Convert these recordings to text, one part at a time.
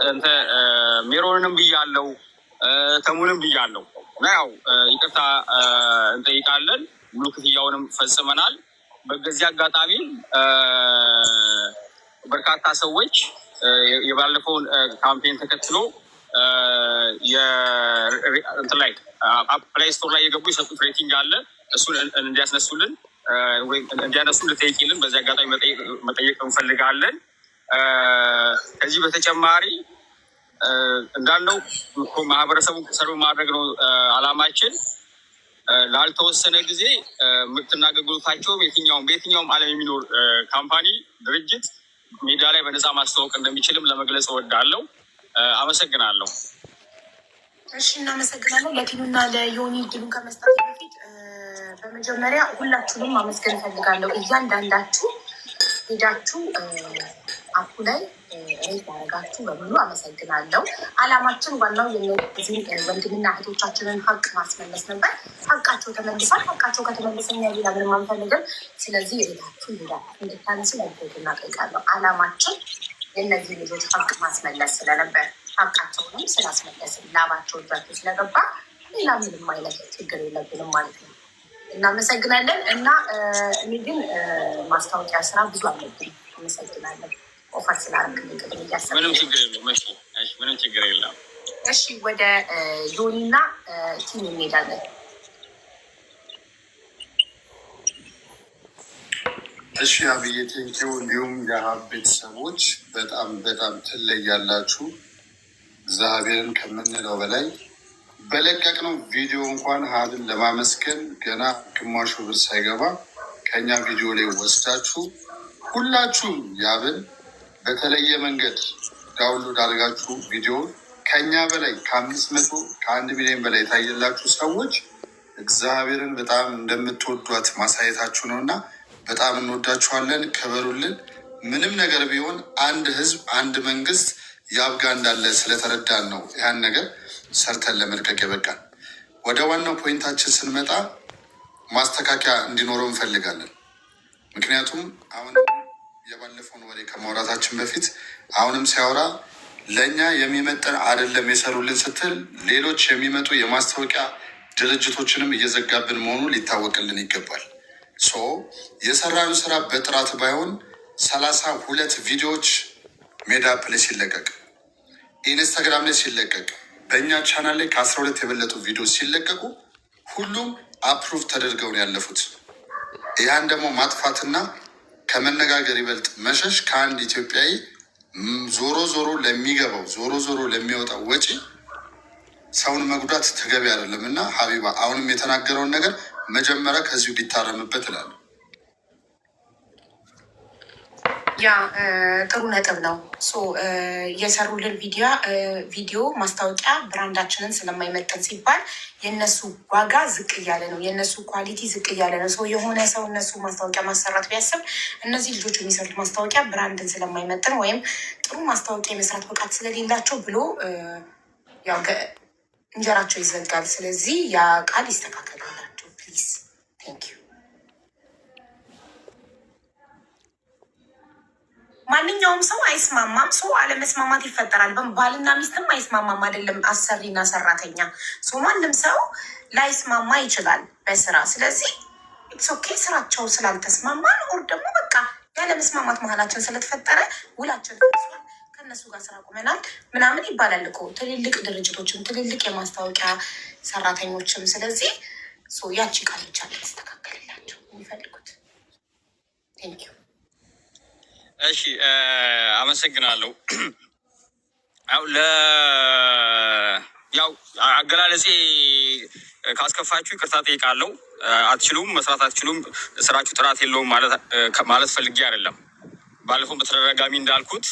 እንተ ሜሮንንም ብያለው ተሙንም ብያለው እና ያው ይቅርታ እንጠይቃለን። ሙሉ ክፍያውንም ፈጽመናል። በዚህ አጋጣሚ በርካታ ሰዎች የባለፈውን ካምፔን ተከትሎ ላይ ፕሌይ ስቶር ላይ የገቡ የሰጡት ሬቲንግ አለ። እሱን እንዲያስነሱልን ወይም እንዲያነሱ ልጠይቅልን በዚህ አጋጣሚ መጠየቅ እንፈልጋለን። ከዚህ በተጨማሪ እንዳልነው ማህበረሰቡን ሰርቭ ማድረግ ነው አላማችን። ላልተወሰነ ጊዜ ምርትና አገልግሎታቸውም በየትኛውም ዓለም የሚኖር ካምፓኒ ድርጅት ሜዳ ላይ በነፃ ማስተዋወቅ እንደሚችልም ለመግለጽ እወዳለሁ። አመሰግናለሁ። እሺ፣ እናመሰግናለን። ለቲኑና ለዮኒ ድሉን ከመስጠት በፊት በመጀመሪያ ሁላችሁንም ማመስገን እፈልጋለሁ። እያንዳንዳችሁ ሄዳችሁ አፑ ላይ ሬት ያደረጋችሁ በሙሉ አመሰግናለሁ። አላማችን ዋናው የነዚህ ወንድምና እህቶቻችንን ሀቅ ማስመለስ ነበር። ሀቃቸው ተመልሷል። ሀቃቸው ከተመለሰ እኛ ሌላ ምንም አንፈልግም። ስለዚህ ሬታችሁ እንድታነሱ ለጎድና ጠይቃለሁ። አላማችን የእነዚህ ልጆች ሀቅ ማስመለስ ስለነበር ሀቃቸውንም ስላስመለስን ላባቸው እጃቸው ስለገባ ሌላ ምንም አይነት ችግር የለብንም ማለት ነው። እናመሰግናለን። እና እኔ ግን ማስታወቂያ ስራ ብዙ አለብኝ። አመሰግናለን። ኦፈር ስላደረግልኝ ቅድም እያሰብኩ ምንም ችግር የለም። እሺ፣ ወደ ዮኒና ቲም እንሄዳለን። እሺ አብዬ ቴንኪው። እንዲሁም የሀብ ቤተሰቦች በጣም ትለያላችሁ። እግዚአብሔርን ከምንለው በላይ በለቀቅነው ቪዲዮ እንኳን ሀብን ለማመስገን ገና ግማሹ ብር ሳይገባ ከኛ ቪዲዮ ላይ ወስዳችሁ ሁላችሁም ያብን በተለየ መንገድ ዳውንሎድ አድርጋችሁ ቪዲዮ ከኛ በላይ ከ500 ከ1 ሚሊዮን በላይ የታየላችሁ ሰዎች እግዚአብሔርን በጣም እንደምትወዷት ማሳየታችሁ ነው እና በጣም እንወዳችኋለን። ክበሩልን። ምንም ነገር ቢሆን አንድ ህዝብ፣ አንድ መንግስት ያብጋ እንዳለ ስለተረዳን ነው ያን ነገር ሰርተን ለመልቀቅ የበቃን። ወደ ዋናው ፖይንታችን ስንመጣ ማስተካከያ እንዲኖረው እንፈልጋለን። ምክንያቱም አሁን የባለፈውን ወሬ ከማውራታችን በፊት አሁንም ሲያወራ ለእኛ የሚመጠን አይደለም የሰሩልን ስትል ሌሎች የሚመጡ የማስታወቂያ ድርጅቶችንም እየዘጋብን መሆኑ ሊታወቅልን ይገባል። የሰራን ስራ በጥራት ባይሆን 32 ቪዲዮዎች ሜዳ ፕሌይ ሲለቀቅ፣ ኢንስታግራም ላይ ሲለቀቅ፣ በእኛ ቻናል ላይ ከ12 የበለጡ ቪዲዮ ሲለቀቁ ሁሉም አፕሩቭ ተደርገው ነው ያለፉት። ያን ደግሞ ማጥፋትና ከመነጋገር ይበልጥ መሸሽ ከአንድ ኢትዮጵያዊ ዞሮ ለሚገባው ዞሮ ለሚወጣው ወጪ ሰውን መጉዳት ተገቢ አይደለም እና ሀቢባ አሁንም የተናገረውን ነገር መጀመሪያ ከዚሁ ሊታረምበት እላለሁ። ያ ጥሩ ነጥብ ነው። የሰሩልን ቪዲዮ ማስታወቂያ ብራንዳችንን ስለማይመጠን ሲባል የእነሱ ዋጋ ዝቅ እያለ ነው፣ የእነሱ ኳሊቲ ዝቅ እያለ ነው። የሆነ ሰው እነሱ ማስታወቂያ ማሰራት ቢያስብ እነዚህ ልጆች የሚሰሩት ማስታወቂያ ብራንድን ስለማይመጠን ወይም ጥሩ ማስታወቂያ የመስራት ብቃት ስለሌላቸው ብሎ ያው እንጀራቸው ይዘጋል። ስለዚህ ያ ቃል ይስተካከላላቸው ፕሊዝ። ቴንክ ዩ። ማንኛውም ሰው አይስማማም። ሰው አለመስማማት ይፈጠራል። ባልና ሚስትም አይስማማም አይደለም አሰሪና ሰራተኛ። ማንም ሰው ላይስማማ ይችላል በስራ። ስለዚህ ኦኬ ስራቸው ስላልተስማማ ኦር ደግሞ በቃ ያለመስማማት መሀላችን ስለተፈጠረ ውላችን ከእነሱ ጋር ስራ ቁመናል ምናምን ይባላል እኮ ትልልቅ ድርጅቶችም ትልልቅ የማስታወቂያ ሰራተኞችም። ስለዚህ ያቺ ቃል ብቻ ተስተካከልላቸው የሚፈልጉት። ቴንክ ዩ። እሺ አመሰግናለሁ። ያው አገላለጼ ካስከፋችሁ ይቅርታ ጠይቃለሁ። አትችሉም፣ መስራት አትችሉም፣ ስራችሁ ጥራት የለውም ማለት ፈልጌ አይደለም። ባለፈው በተደጋጋሚ እንዳልኩት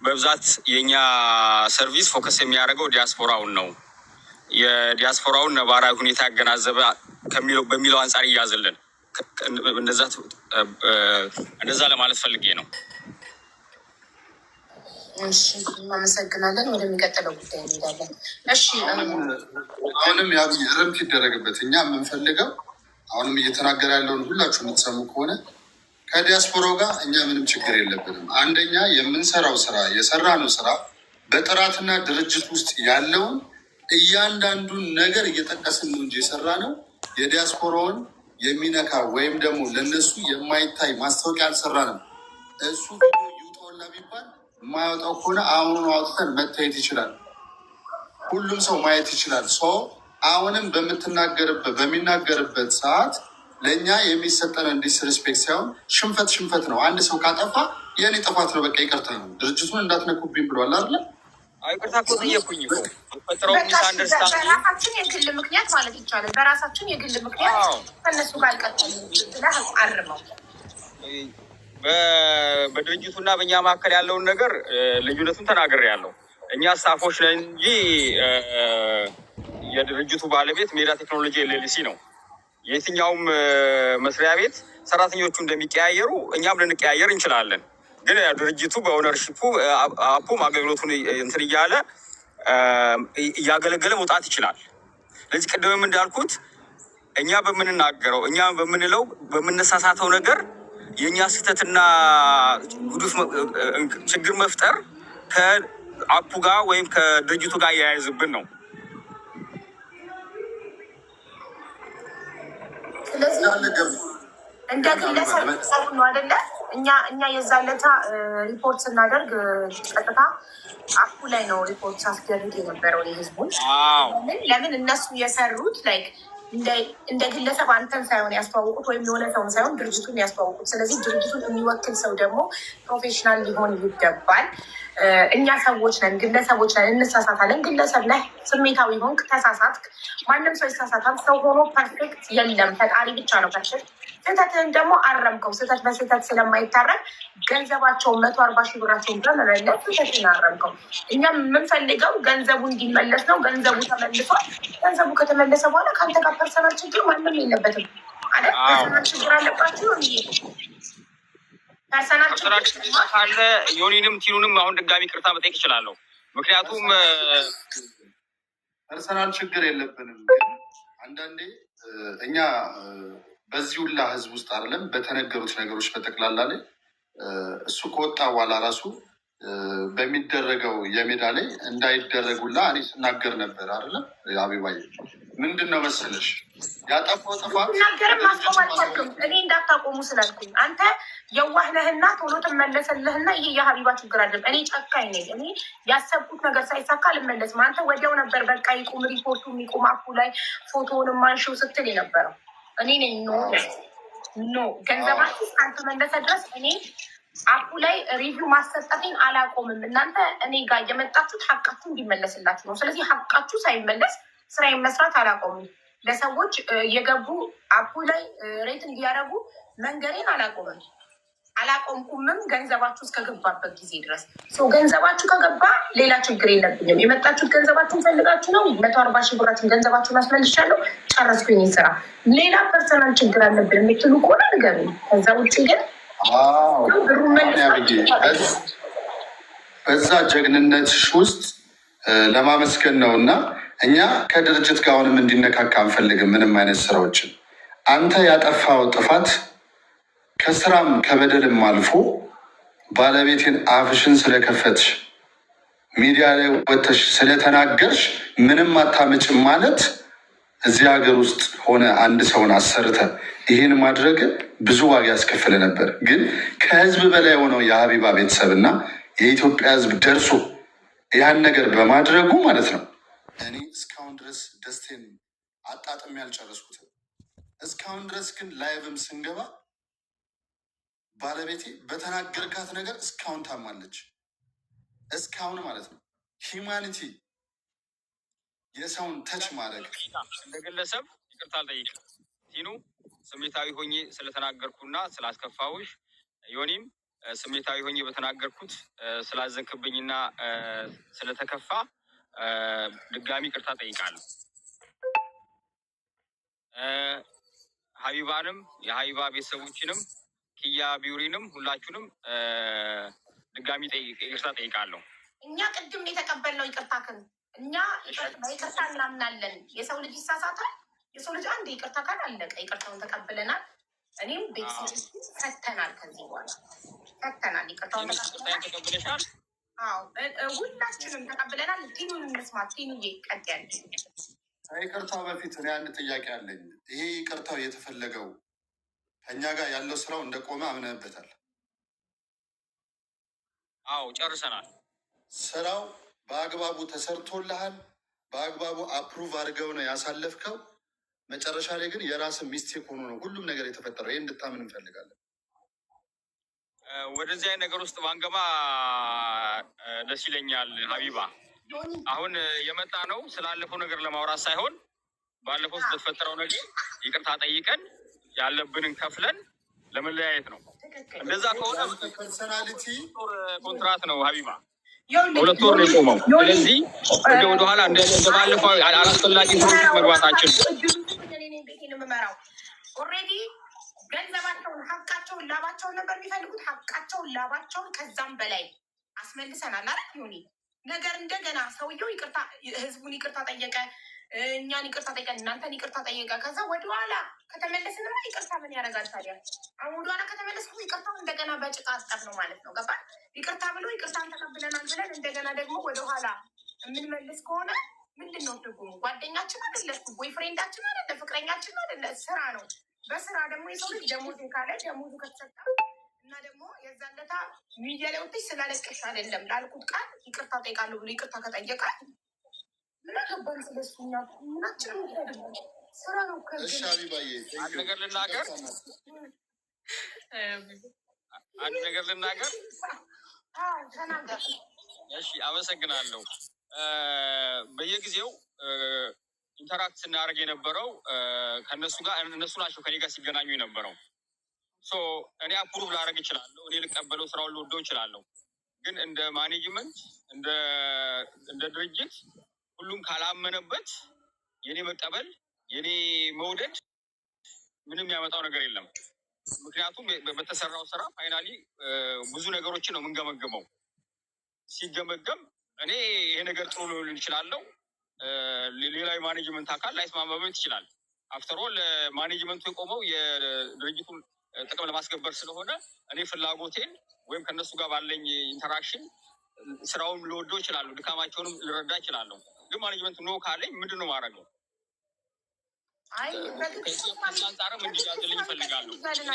በብዛት የኛ ሰርቪስ ፎከስ የሚያደርገው ዲያስፖራውን ነው። የዲያስፖራውን ነባራዊ ሁኔታ ያገናዘበ በሚለው አንጻር እያዝልን እንደዛ ለማለት ፈልጌ ነው። እሺ እናመሰግናለን። ወደሚቀጥለው ጉዳይ እንሄዳለን። እሺ አሁንም እርምት ይደረግበት። እኛ የምንፈልገው አሁንም እየተናገረ ያለውን ሁላችሁ የምትሰሙ ከሆነ ከዲያስፖራው ጋር እኛ ምንም ችግር የለብንም። አንደኛ የምንሰራው ስራ የሰራነው ስራ በጥራትና ድርጅት ውስጥ ያለውን እያንዳንዱን ነገር እየጠቀስን ነው እንጂ የሰራ ነው የዲያስፖራውን የሚነካ ወይም ደግሞ ለነሱ የማይታይ ማስታወቂያ አልሰራንም። እሱ ይውጣውላ ቢባል የማያወጣው ከሆነ አሁኑን አውጥተን መታየት ይችላል። ሁሉም ሰው ማየት ይችላል። ሰው አሁንም በሚናገርበት ሰዓት ለእኛ የሚሰጠን ዲስሪስፔክት ሳይሆን ሽንፈት ነው። አንድ ሰው ካጠፋ የእኔ ጥፋት ነው፣ በቃ ይቅርታ ነው፣ ድርጅቱን እንዳትነኩብኝ ብሏል አይደለ? ይቅርታ እኮ ጠየኩኝ እኮ ፈጥረው በራሳችን የግል ምክንያት ማለት ይቻላል። በራሳችን የግል ምክንያት ከነሱ ጋር አልቀጠልንም ብለህ አርመው። በድርጅቱና በእኛ መካከል ያለውን ነገር ልዩነቱን ተናግሬያለሁ። እኛ ስታፎች ነን እንጂ የድርጅቱ ባለቤት ሜዳ ቴክኖሎጂ ኤልኤልሲ ነው። የትኛውም መስሪያ ቤት ሰራተኞቹ እንደሚቀያየሩ እኛም ልንቀያየር እንችላለን። ግን ድርጅቱ በኦነርሺፑ አፑም አገልግሎቱን እንትን እያለ እያገለገለ መውጣት ይችላል። ለዚህ ቅድምም እንዳልኩት እኛ በምንናገረው እኛ በምንለው በምነሳሳተው ነገር የእኛ ስህተትና ጉዱፍ ችግር መፍጠር ከአፑ ጋር ወይም ከድርጅቱ ጋር እያያዝብን ነው። ስለዚህ እንደ ግለሰብ ሰሩ ነው አይደለ? እኛ የዛለታ ሪፖርት ስናደርግ ቀጥታ አፑ ላይ ነው ሪፖርት ሳስደርግ የነበረው የህዝቡን ለምን እነሱ የሰሩት ላይክ እንደ ግለሰብ አንተን ሳይሆን ያስተዋውቁት ወይም የሆነ ሰውን ሳይሆን ድርጅቱን ያስተዋውቁት። ስለዚህ ድርጅቱን የሚወክል ሰው ደግሞ ፕሮፌሽናል ሊሆን ይገባል። እኛ ሰዎች ነን፣ ግለሰቦች ነን፣ እንሳሳታለን። ግለሰብ ላይ ስሜታዊ ሆንክ፣ ተሳሳትክ። ማንም ሰው ይሳሳታል። ሰው ሆኖ ፐርፌክት የለም፣ ፈጣሪ ብቻ ነው ፐርፌክት። ስህተትህን ደግሞ አረምከው። ስህተት በስህተት ስለማይታረም ገንዘባቸውን 140,000 ብራቸውን በመመለስ ስህተትን አረምከው። እኛም የምንፈልገው ገንዘቡ እንዲመለስ ነው። ገንዘቡ ተመልሷል። ገንዘቡ ከተመለሰ በኋላ ከአንተ ጋር ፐርሰናል ችግር ማንም የለበትም አለ። ፐርሰናል ችግር አለባችሁ ነው ካለ ዮኒንም ቲኑንም አሁን ድጋሚ ቅርታ መጠየቅ እችላለሁ። ምክንያቱም ፐርሰናል ችግር የለብንም። አንዳንዴ እኛ በዚህ ሁላ ህዝብ ውስጥ አይደለም በተነገሩት ነገሮች በጠቅላላ ላይ እሱ ከወጣ በኋላ ራሱ በሚደረገው የሜዳ ላይ እንዳይደረጉላ እኔ ስናገር ነበር አይደለም። አቤባዬ ምንድን ነው መሰለሽ ያጠፋው ጥፋት ናገርም ማስቆም አልቻልክም። እኔ እንዳታቆሙ ስላልኩኝ አንተ የዋህነህና ቶሎ ትመለሰልህና ይሄ የሀቢባ ችግር አለም። እኔ ጨካኝ ነኝ። እኔ ያሰብኩት ነገር ሳይሳካ አልመለስም። አንተ ወዲያው ነበር በቃ ይቁም ሪፖርቱ የሚቁም አፑ ላይ ፎቶውንም ማንሺው ስትል የነበረው እኔ ነኝ። ኖ ገንዘባችሁ እስካልተመለሰ ድረስ እኔ አፑ ላይ ሪቪው ማሰጠቴን አላቆምም። እናንተ እኔ ጋር እየመጣችሁት ሀቃችሁ እንዲመለስላችሁ ነው። ስለዚህ ሀቃችሁ ሳይመለስ ስራዬን መስራት አላቆምም። ለሰዎች የገቡ አፑ ላይ ሬት እንዲያደርጉ መንገሬን አላቆምኩምም። ገንዘባችሁ እስከገባበት ጊዜ ድረስ ገንዘባችሁ ከገባ ሌላ ችግር የለብኝም። የመጣችሁት ገንዘባችሁን ፈልጋችሁ ነው። 140,000 ብራችሁን ገንዘባችሁን አስመልሻለሁ። ጨረስኩኝ ስራ። ሌላ ፐርሰናል ችግር አለብን የምትሉ ከሆነ ንገሩኝ። ከዛ ውጭ ግን በዛ ጀግንነትሽ ውስጥ ለማመስገን ነው እና እኛ ከድርጅት ጋር አሁንም እንዲነካካ አንፈልግም። ምንም አይነት ስራዎችን አንተ ያጠፋው ጥፋት ከስራም ከበደልም አልፎ ባለቤቴን አፍሽን ስለከፈትሽ ሚዲያ ላይ ወጥተሽ ስለተናገርሽ ምንም አታመጭም ማለት እዚህ ሀገር ውስጥ ሆነ አንድ ሰውን አሰርተ ይህን ማድረግ ብዙ ዋጋ ያስከፍል ነበር። ግን ከህዝብ በላይ የሆነው የሀቢባ ቤተሰብና የኢትዮጵያ ህዝብ ደርሶ ያን ነገር በማድረጉ ማለት ነው እኔ እስካሁን ድረስ ደስቴን አጣጥሜ ያልጨረስኩትም። እስካሁን ድረስ ግን ላይቭም ስንገባ ባለቤቴ በተናገርካት ነገር እስካሁን ታማለች። እስካሁን ማለት ነው ሂማኒቲ የሰውን ተች ማድረግ እንደ ግለሰብ ይቅርታ አልጠይቅም። ቲኑ ስሜታዊ ሆኜ ስለተናገርኩና ስላስከፋውሽ፣ ዮኒም ስሜታዊ ሆኜ በተናገርኩት ስላዘንክብኝና ስለተከፋ ድጋሚ ቅርታ ጠይቃለሁ። ሀቢባንም የሀቢባ ቤተሰቦችንም ኪያ ቢውሪንም ሁላችሁንም ድጋሚ ይቅርታ ጠይቃለሁ። እኛ ቅድም የተቀበልነው ይቅርታክን እኛ በይቅርታ እናምናለን። የሰው ልጅ ይሳሳታል። የሰው ልጅ አንድ ይቅርታ ካል አለቀ። ይቅርታውን ተቀብለናል። እኔም ቤተሰቦች ፈተናል። ከዚህ በኋላ ፈተናል። ይቅርታውን ተቀብለሻል? አዎ ሁላችንም ተቀብለናል። ቲኑን እንስማት። ቲኑዬ ቀጥ ያለች ከይቅርታው በፊት እኔ አንድ ጥያቄ አለኝ። ይሄ ይቅርታው የተፈለገው ከእኛ ጋር ያለው ስራው እንደቆመ አምነህበታል? አዎ ጨርሰናል። ስራው በአግባቡ ተሰርቶልሃል? በአግባቡ አፕሩቭ አድርገው ነው ያሳለፍከው? መጨረሻ ላይ ግን የራስን ሚስቴክ ሆኖ ነው ሁሉም ነገር የተፈጠረው። ይህ እንድታምን እንፈልጋለን። ወደዚህ አይነት ነገር ውስጥ ባንገባ ደስ ይለኛል ሀቢባ። አሁን የመጣ ነው ስላለፈው ነገር ለማውራት ሳይሆን ባለፈው ስለተፈጠረው ነገር ይቅርታ ጠይቀን ያለብንን ከፍለን ለመለያየት ነው። እንደዛ ከሆነ ፐርሰናሊቲ ኮንትራት ነው ሀቢባ፣ 2 ወር ነው የቆመው። ስለዚህ ወደኋላ እንደባለፈው አላስፈላጊ መግባታችን ኦልሬዲ ገንዘባቸውን፣ ሀቃቸውን፣ ላባቸውን ነበር የሚፈልጉት። ሀቃቸውን፣ ላባቸውን ከዛም በላይ አስመልሰናል። አላት ሆኒ ነገር እንደገና ሰውየው ይቅርታ፣ ህዝቡን ይቅርታ ጠየቀ፣ እኛን ይቅርታ ጠየቀ፣ እናንተን ይቅርታ ጠየቀ። ከዛ ወደኋላ ከተመለስንማ ይቅርታ ምን ያደርጋል ታዲያ? አሁን ወደኋላ ከተመለስ ይቅርታው እንደገና በጭቃ አጠፍ ነው ማለት ነው። ገባ? ይቅርታ ብሎ ይቅርታን ተቀብለናል ብለን እንደገና ደግሞ ወደኋላ የምንመልስ ከሆነ ምንድን ነው ትርጉሙ? ጓደኛችን አይደለ፣ ቦይፍሬንዳችን አይደለ፣ ፍቅረኛችን አይደለ፣ ስራ ነው። በስራ ደግሞ የሰው ልጅ ደሞዝ ካለ ደሞዙ ከተሰጠ እና ደግሞ የዛለታ ሚዲያ ላይ ወጥተሽ ስላለቀሽ አይደለም ላልኩት ቃል ይቅርታ ጠይቃለሁ ብሎ ይቅርታ ከጠየቀ ምን አገባን ስለሱኛ? ምናችንም ስራ ነው። አንድ ነገር ልናገር ተናገር። እሺ አመሰግናለሁ። በየጊዜው ኢንተራክት ስናደርግ የነበረው ከእነሱ ጋር እነሱ ናቸው ከኔ ጋር ሲገናኙ የነበረው። እኔ አፕሩቭ ላደርግ እችላለሁ፣ እኔ ልቀበለው፣ ስራውን ልወደው እችላለሁ። ግን እንደ ማኔጅመንት እንደ ድርጅት ሁሉም ካላመነበት የኔ መቀበል የኔ መውደድ ምንም ያመጣው ነገር የለም። ምክንያቱም በተሰራው ስራ ፋይናሊ ብዙ ነገሮችን ነው የምንገመገመው። ሲገመገም እኔ ይሄ ነገር ጥሩ ሊሆን ይችላለሁ፣ ሌላ የማኔጅመንት አካል ላይስማማበት ይችላል። አፍተርኦል ማኔጅመንቱ የቆመው የድርጅቱን ጥቅም ለማስከበር ስለሆነ እኔ ፍላጎቴን ወይም ከእነሱ ጋር ባለኝ ኢንተራክሽን ስራውን ልወደው ይችላለሁ፣ ድካማቸውንም ልረዳ ይችላለሁ። ግን ማኔጅመንቱ ኖ ካለኝ ምንድን ነው ማድረግ ነው? አንጻርም እንዲያዝልኝ ይፈልጋሉ።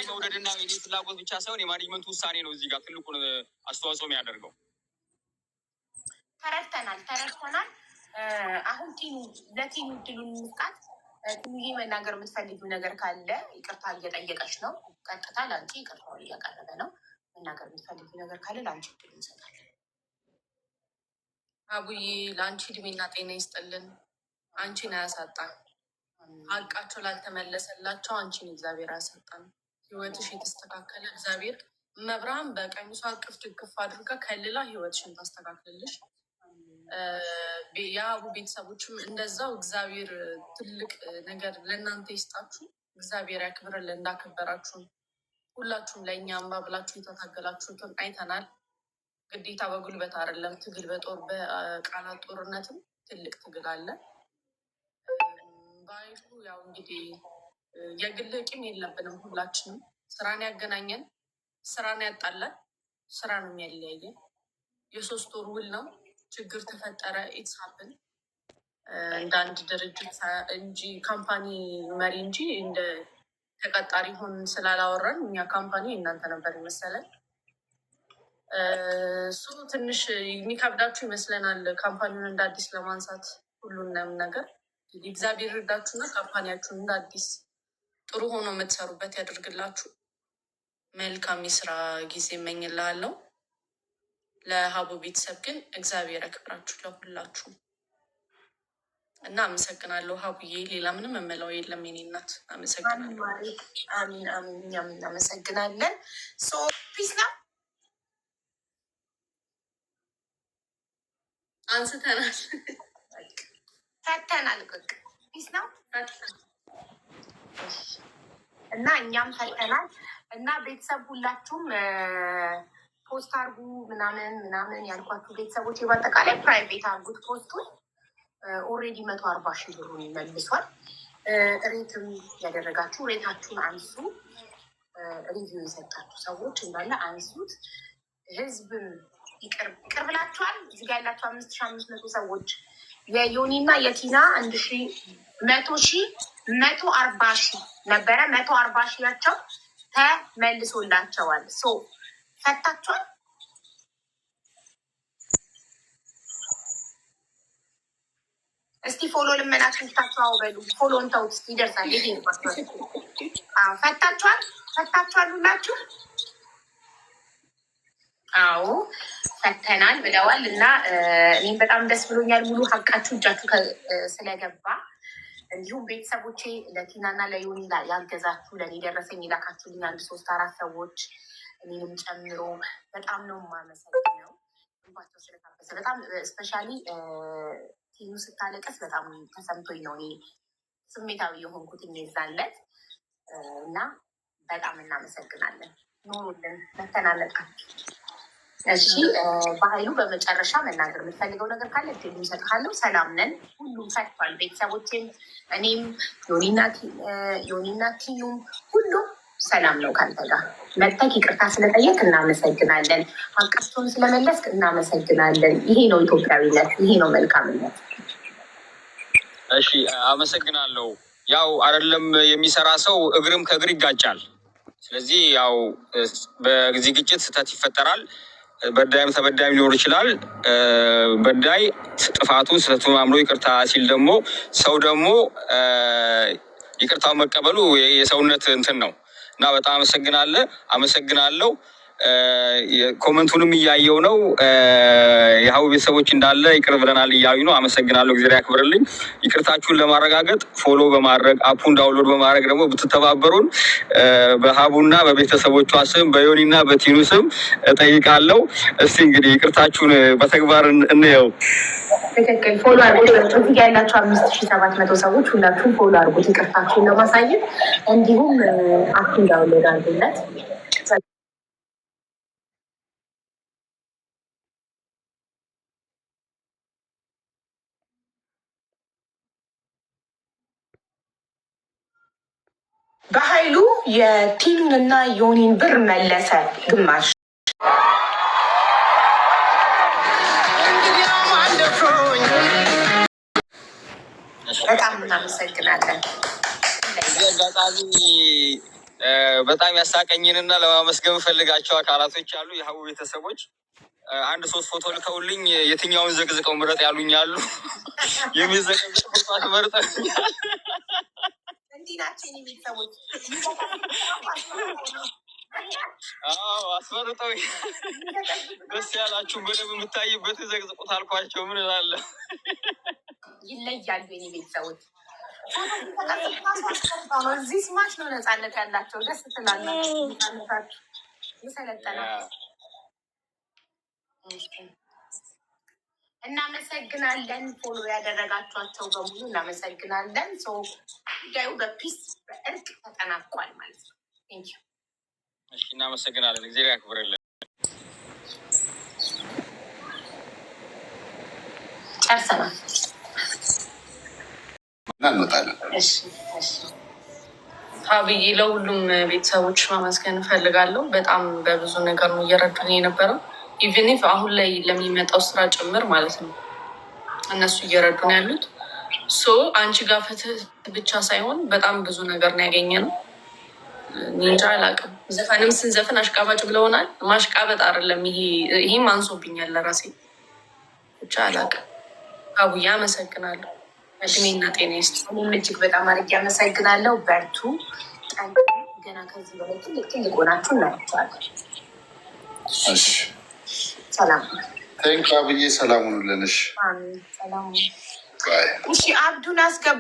መውደድና የኔ ፍላጎት ብቻ ሳይሆን የማኔጅመንቱ ውሳኔ ነው እዚህ ጋር ትልቁን አስተዋጽኦ የሚያደርገው። ተረድተናል። አሁን ለቲኑ ድሉን ምስጣት። ቲኑዬ መናገር የምትፈልጊው ነገር ካለ ይቅርታ እየጠየቀች ነው። ቀጥታ ለአንቺ ይቅርታውን እያቀረበ ነው። መናገር የምትፈልጊው ነገር ካለ ለአንቺ ድል እንሰጣለን። አቡዬ ለአንቺ እድሜና ጤና ይስጥልን። አንቺን አያሳጣን። ሀቃቸው ላልተመለሰላቸው አንቺን እግዚአብሔር አያሳጣን። ህይወትሽ የተስተካከለ እግዚአብሔር መብርሃን በቀሚሷ እቅፍ ድግፍ አድርጋ ከልላ ህይወትሽን ታስተካክልልሽ። የአቡ ቤተሰቦችም እንደዛው እግዚአብሔር ትልቅ ነገር ለእናንተ ይስጣችሁ። እግዚአብሔር ያክብርልን። እንዳከበራችሁን ሁላችሁም ለእኛ አምባ ብላችሁ የተታገላችሁትን አይተናል። ግዴታ በጉልበት አይደለም ትግል፣ በጦር በቃላት ጦርነትም ትልቅ ትግል አለ። ባይቱ ያው እንግዲህ የግል ቂም የለብንም። ሁላችንም ስራን ያገናኘን፣ ስራን ያጣለን፣ ስራ ነው የሚያለያየን። የ3 ወር ውል ነው። ችግር ተፈጠረ፣ ኢትስ ሀፕን እንደ አንድ ድርጅት እንጂ ካምፓኒ መሪ እንጂ እንደ ተቀጣሪ ሆን ስላላወራን እኛ ካምፓኒ እናንተ ነበር ይመሰለን። እሱ ትንሽ የሚከብዳችሁ ይመስለናል ካምፓኒውን እንደ አዲስ ለማንሳት ሁሉንም ነገር። እግዚአብሔር ይርዳችሁና ካምፓኒያችሁን እንደ አዲስ ጥሩ ሆኖ የምትሰሩበት ያደርግላችሁ። መልካም የስራ ጊዜ እመኝልሃለሁ። ለሀቡ ቤተሰብ ግን እግዚአብሔር ያክብራችሁ ለሁላችሁ እና አመሰግናለሁ። ሀቡዬ ሌላ ምንም የምለው የለም። የኔ እናት አመሰግናለሁ። አሚን አሚን። እኛም እናመሰግናለን። ፒስ ነው አንስተናል፣ ፈተናል። ፒስ ነው እና እኛም ፈተናል እና ቤተሰብ ሁላችሁም ፖስት አርጉ ምናምን ያልኳችሁ ቤተሰቦች በአጠቃላይ ፕራይቬት አርጉት ፖስቱን። ኦልሬዲ 140,000 ብሩን መልሷል። ሬትም ያደረጋችሁ ሬታችሁን አንሱ። ሪቪው የሰጣችሁ ሰዎች እንዳለ አንሱት። ህዝብም ይቅር ብላችኋል። እዚህ ጋ ያላችሁ 5500 ሰዎች የዮኒና የቲና 140,000 ነበረ። 140,000 ተመልሶላቸዋል። ፈታችኋል። እስቲ ፎሎ ልመናችሁ ታቸው በሉ። ፎሎን ተውት ይደርሳል። ይሄ ፈታችኋል ሁላችሁ? አዎ ፈተናል ብለዋል። እና እኔም በጣም ደስ ብሎኛል። ሙሉ ሀቃችሁ እጃችሁ ስለገባ እንዲሁም ቤተሰቦቼ ለቲናና ለዮኒ ያገዛችሁ ለእኔ ደረሰኝ የላካችሁልኝ 1 3 4 ሰዎች እኔንም ጨምሮ በጣም ነው የማመሰግነው። እንባቸው ስለታበሰ በጣም ስፔሻሊ ቲኑ ስታለቀስ በጣም ተሰምቶኝ ነው እኔ ስሜታዊ የሆንኩት የዛለት እና በጣም እናመሰግናለን። ኑሩልን መተናነቃችሁ። እሺ በኃይሉ በመጨረሻ መናገር የምትፈልገው ነገር ካለ እድል እሰጥሃለሁ። ሰላም ነን፣ ሁሉም ፈቷል። ቤተሰቦቼም፣ እኔም፣ ዮኒና ቲኑም ሁሉም ሰላም ነው። ካንተ ጋር መጥተህ ይቅርታ ስለጠየቅ እናመሰግናለን። ሀቃቸውን ስለመለስክ እናመሰግናለን። ይሄ ነው ኢትዮጵያዊነት፣ ይሄ ነው መልካምነት። እሺ አመሰግናለሁ። ያው አይደለም የሚሰራ ሰው እግርም ከእግር ይጋጫል። ስለዚህ ያው በዚህ ግጭት ስህተት ይፈጠራል። በዳይም ተበዳይም ሊኖር ይችላል። በዳይ ጥፋቱን ስህተቱን አምኖ ይቅርታ ሲል ደግሞ ሰው ደግሞ ይቅርታው መቀበሉ የሰውነት እንትን ነው እና በጣም አመሰግናለሁ። ኮመንቱንም እያየው ነው። የሀቡ ቤተሰቦች እንዳለ ይቅር ብለናል እያዩ ነው። አመሰግናለሁ። እግዚአብሔር ያክብርልኝ። ይቅርታችሁን ለማረጋገጥ ፎሎ በማድረግ አፑን ዳውንሎድ በማድረግ ደግሞ ብትተባበሩን በሀቡና በቤተሰቦቿ ስም በዮኒና በቲኑ ስም እጠይቃለሁ። እስቲ እንግዲህ ይቅርታችሁን በተግባር እንየው። ትክክል። ፎሎ አድርጉት። እዚህ ጋ ያላችሁ 5700 ሰዎች ሁላችሁም ፎሎ አድርጉት ይቅርታችሁን ለማሳየት። እንዲሁም አፑን ዳውንሎድ አድርጉለት። በኃይሉ የቲኑንና ዮኒን ብር መለሰ ግማሽ። በጣም እናመሰግናለን። እዚህ አጋጣሚ በጣም ያሳቀኝንና ለማመስገን ፈልጋቸው አካላቶች አሉ። የሀቡ ቤተሰቦች 1 3 ፎቶ ልከውልኝ የትኛውን ዘቅዝቀው ምረጥ ያሉኝ አሉ። የሚዘቀዝቅ ፎቶ መርጠውኛል። አስመርጠው ደስ ያላችሁን በደንብ የምታይበት ዘቅዝቁት አልኳቸው። ምን እላለሁ? ይለያሉ የኔ ቤተሰቦች። እዚህ ስማች ነው ነፃነት ያላቸው። ደስ ትላላችሁ። የሰለጠነ እናመሰግናለን። ፎሎ ያደረጋችኋቸው በሙሉ እናመሰግናለን። ጉዳዩ በፒስ በእርቅ ተጠናቋል ማለት ነው። እሺ እናመሰግናለን። እግዚአብሔር ያክብርልን። ጨርሰናል። እንወጣለን። ሀብዬ ለሁሉም ቤተሰቦች ማመስገን እፈልጋለሁ። በጣም በብዙ ነገር ነው እየረዱን የነበረው። ኢቨን ኢፍ አሁን ላይ ለሚመጣው ስራ ጭምር ማለት ነው እነሱ እየረዱን ያሉት። አንቺ ጋር ፍትህ ብቻ ሳይሆን በጣም ብዙ ነገር ነው ያገኘ ነው። እንጃ አላውቅም። ዘፈንም ስንዘፍን አሽቃባጭ ብለውናል። ማሽቃበጥ አይደለም ይሄም አንሶብኛል ለራሴ ብቻ አላውቅም። አቡዬ አመሰግናለሁ። እድሜና ጤና ይስጥ። እኔም እጅግ በጣም አድርጌ አመሰግናለሁ። በርቱ፣ ጠንክ። ገና ከዚህ በላይ ትልቅ ሆናችሁ እናያቸዋለን። ሰላም ቴንክ አብዬ። ሰላም ሁኑልንሽ። ሰላም። እሺ አብዱን አስገባ።